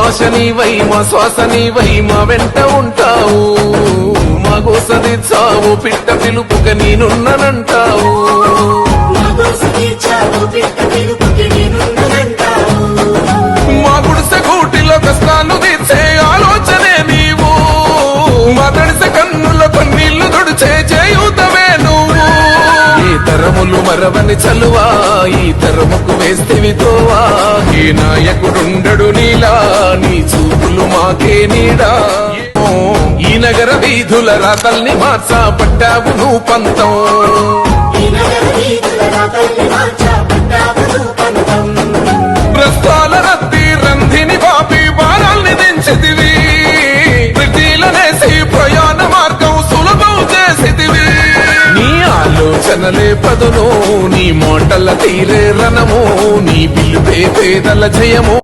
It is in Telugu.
ఆశ నీవై మా శ్వాస నీవై మా వెంట ఉంటావు, మా గోసది చావు పిట్ట పిలుపుక నేనున్ననంటావు. మా గుడిసె కూటిలో కష్టాలు తీర్చే ఆలోచనే నీవు, మా తడిసె కన్నుల కన్నీళ్లు తుడిచే చేయూతవే నువ్వు. ఈ తరములు మరవని చలువా, ఈ తరముకు వేస్తేవి తోవా. ఏ నాయకుడుండడు నీలా, నీ చూపులు మాకే నీడా. ఈ నగర వీధుల రాతల్ని మార్చా పట్టావు నువ్వు పంతం, ప్రస్తాల రద్దీ రంధిని బాపి భారాల్ని దించితివి, ప్రతిలనేసి ప్రయాణ మార్గం సులభం చేసితివి. నీ ఆలోచనలే పదును, నీ మాటల తీరే రణము, నీ పిలుపే పేదల జయము.